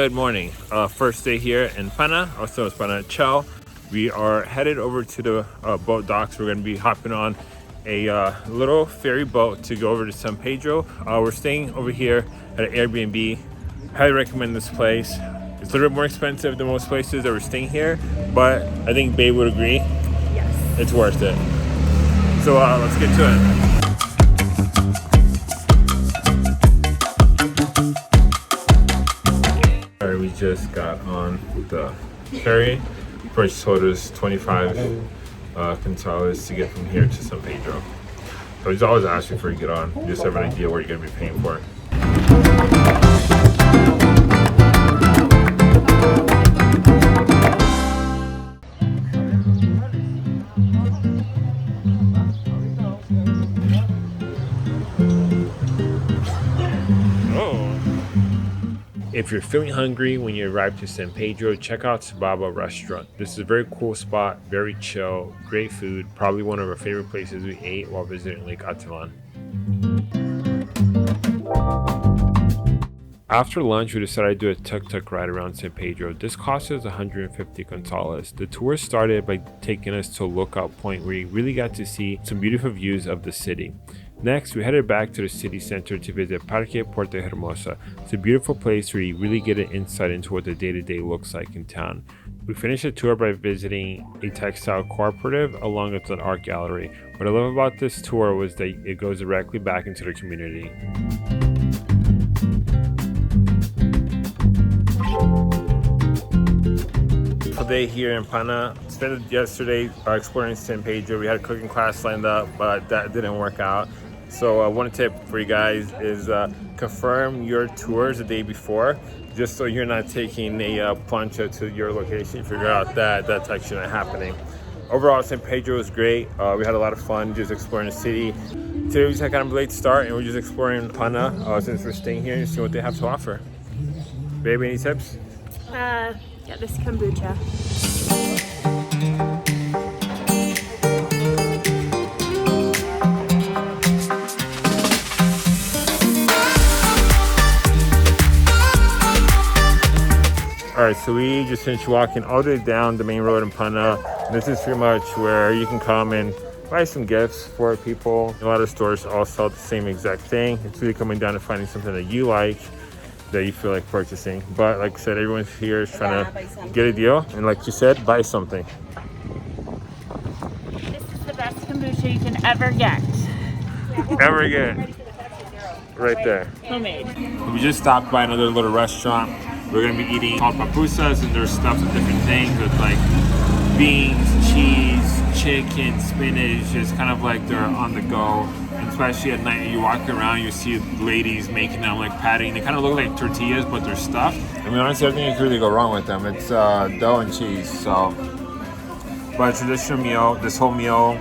Good morning. First day here in Pana, also it's Panajachel. We are headed over to the boat docks. We're going to be hopping on a little ferry boat to go over to San Pedro. We're staying over here at an Airbnb. Highly recommend this place. It's a little bit more expensive than most places that we're staying here, but I think Babe would agree. Yes. It's worth it. So let's get to it. Alright, we just got on the ferry. First told us 25 quintzales to get from here to San Pedro. So he's always asking before you get on. You just have an idea what you're going to be paying for. If you're feeling hungry when you arrive to San Pedro, check out Sababa restaurant. This is a very cool spot, very chill, great food, probably one of our favorite places we ate while visiting Lake Atitlán. After lunch, we decided to do a tuk-tuk ride around San Pedro. This cost us 150 quintzales. The tour started by taking us to a lookout point where you really got to see some beautiful views of the city. Next, we headed back to the city center to visit Parque Puerto Hermosa. It's a beautiful place where you really get an insight into what the day-to-day looks like in town. We finished the tour by visiting a textile cooperative along with an art gallery. What I love about this tour was that it goes directly back into the community. Day here in Pana. Spent yesterday exploring San Pedro. We had a cooking class lined up, but that didn't work out. So one tip for you guys is confirm your tours the day before, just so you're not taking a plancha to your location. Figure out that that's actually not happening. Overall, San Pedro was great. We had a lot of fun just exploring the city. Today we just had kind of a late start and we're just exploring Pana since we're staying here and see what they have to offer. Baby, any tips? Get this kombucha. Alright, so we just finished walking all the way down the main road in Pana. This is pretty much where you can come and buy some gifts for people. A lot of stores all sell the same exact thing. It's really coming down to finding something that you like, that you feel like purchasing. But like I said, everyone's here is trying to get a deal, and like you said, buy something. This is the best kombucha you can ever get. Ever get. Right there. Homemade. We just stopped by another little restaurant. We're gonna be eating called papusas, and there's stuff with different things with like beans, cheese, chicken, spinach. It's kind of like they're on the go. Especially at night, you walk around, you see ladies making them like patting. They kind of look like tortillas, but they're stuffed. I mean, honestly, I think you can really go wrong with them. It's dough and cheese, so. But a traditional meal, this whole meal.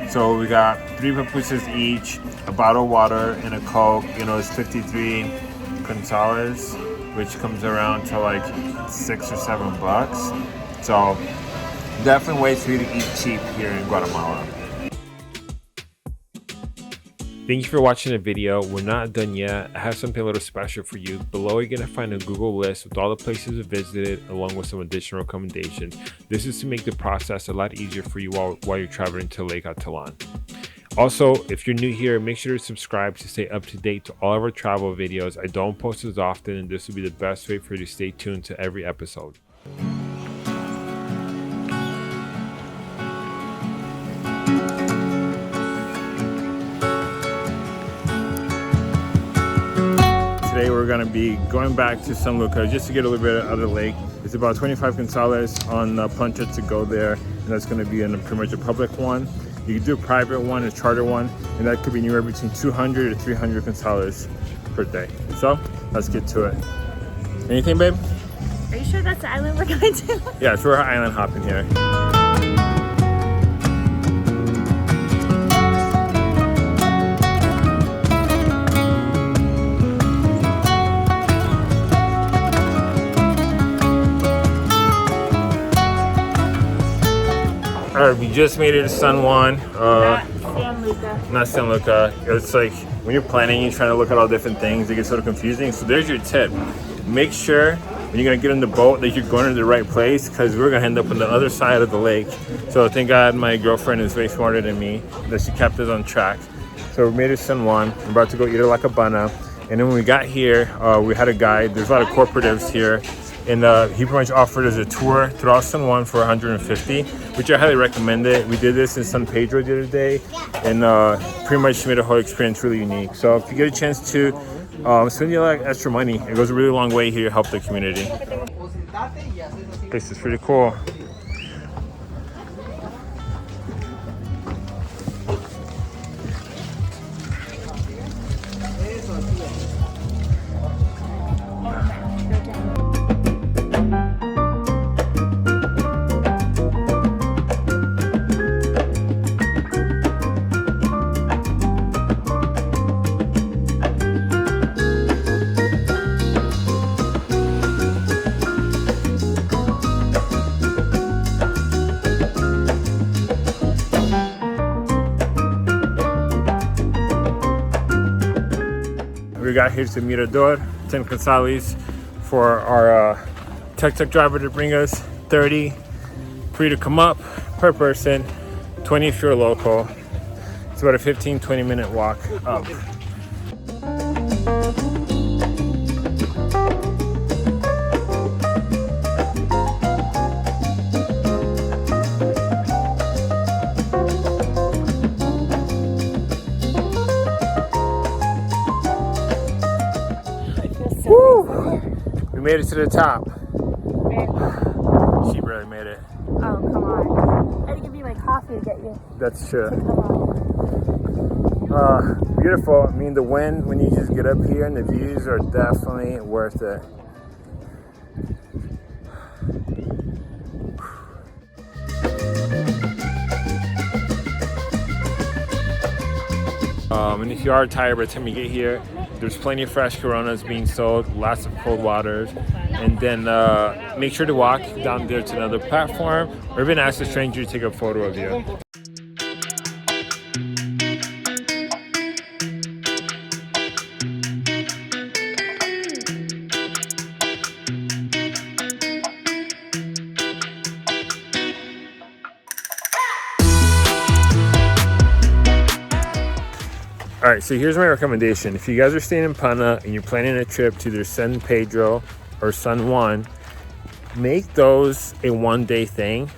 So we got 3 pupusas each, a bottle of water, and a Coke. You know, it's 53 quintzales, which comes around to like $6 or $7. So definitely ways for you to eat cheap here in Guatemala. Thank you for watching the video. We're not done yet. I have something a little special for you. Below, you're going to find a Google list with all the places we visited, along with some additional recommendations. This is to make the process a lot easier for you while you're traveling to Lake Atitlán. Also, if you're new here, make sure to subscribe to stay up to date to all of our travel videos. I don't post as often, and this will be the best way for you to stay tuned to every episode. Today we're going to be going back to San Lucas just to get a little bit out of the lake. It's about 25 quintzales on Plancha to go there, and that's going to be in pretty much a public one. You can do a private one, a charter one, and that could be anywhere between 200 to 300 quintzales per day. So let's get to it. Anything, babe? Are you sure that's the island we're going to? Yeah, so we're island hopping here. Alright, we just made it to San Juan. Not San Lucas. It's like when you're planning, you're trying to look at all different things, it gets sort of confusing. So there's your tip. Make sure when you're gonna get in the boat that you're going to the right place, because we're gonna end up on the other side of the lake. So thank God my girlfriend is way smarter than me, that she kept us on track. So we made it San Juan. We're about to go eat a lakabana. And then when we got here, we had a guide. There's a lot of cooperatives here. And he pretty much offered us a tour throughout San Juan for $150, which I highly recommend it. We did this in San Pedro the other day, and pretty much made the whole experience really unique. So if you get a chance to spend your extra money, it goes a really long way here to help the community. This is pretty cool. We got here to Mirador, 10 quetzales for our tuk-tuk driver to bring us, 30 free to come up per person, 20 if you're local. It's about a 15-20 minute walk up. We made it to the top. She barely made it. Oh, come on. I had to give you my coffee to get you. That's true. Beautiful. I mean, the wind when you just get up here and the views are definitely worth it. And if you are tired by the time you get here, there's plenty of fresh Coronas being sold, lots of cold waters, and then make sure to walk down there to another platform, or even ask a stranger to take a photo of you. All right, so here's my recommendation. If you guys are staying in Pana and you're planning a trip to either San Pedro or San Juan, make those a one-day thing.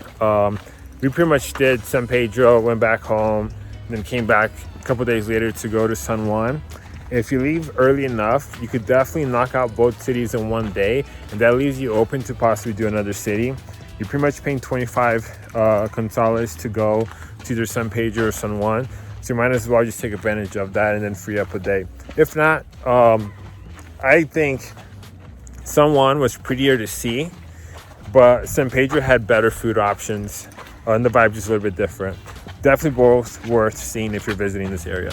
We pretty much did San Pedro, went back home, and then came back a couple days later to go to San Juan. If you leave early enough, you could definitely knock out both cities in one day, and that leaves you open to possibly do another city. You're pretty much paying 25 quetzales to go to either San Pedro or San Juan. So you might as well just take advantage of that and then free up a day. If not, I think San Juan was prettier to see, but San Pedro had better food options, and the vibe just a little bit different. Definitely both worth seeing if you're visiting this area.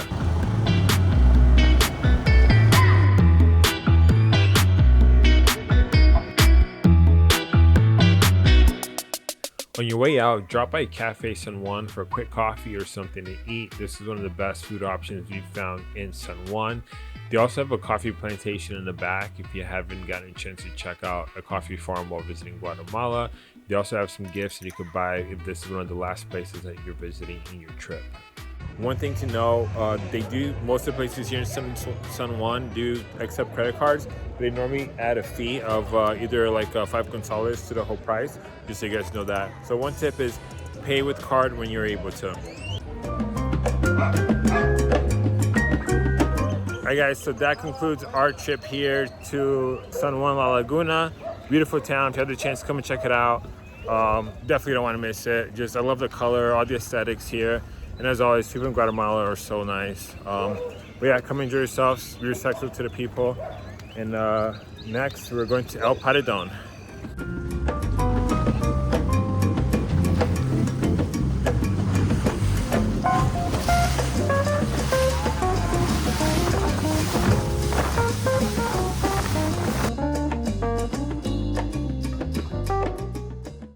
On your way out, drop by Cafe San Juan for a quick coffee or something to eat. This is one of the best food options we've found in San Juan. They also have a coffee plantation in the back if you haven't gotten a chance to check out a coffee farm while visiting Guatemala. They also have some gifts that you could buy if this is one of the last places that you're visiting in your trip. One thing to know, most of the places here in San Juan do accept credit cards, but they normally add a fee of either like 5 quetzales to the whole price, just so you guys know that. So one tip is pay with card when you're able to. Alright guys, so that concludes our trip here to San Juan La Laguna. Beautiful town. If you have the chance to come and check it out, definitely don't want to miss it. I love the color, all the aesthetics here. And as always, people in Guatemala are so nice. But yeah, come enjoy yourselves, be respectful to the people. And next, we're going to El Paredon.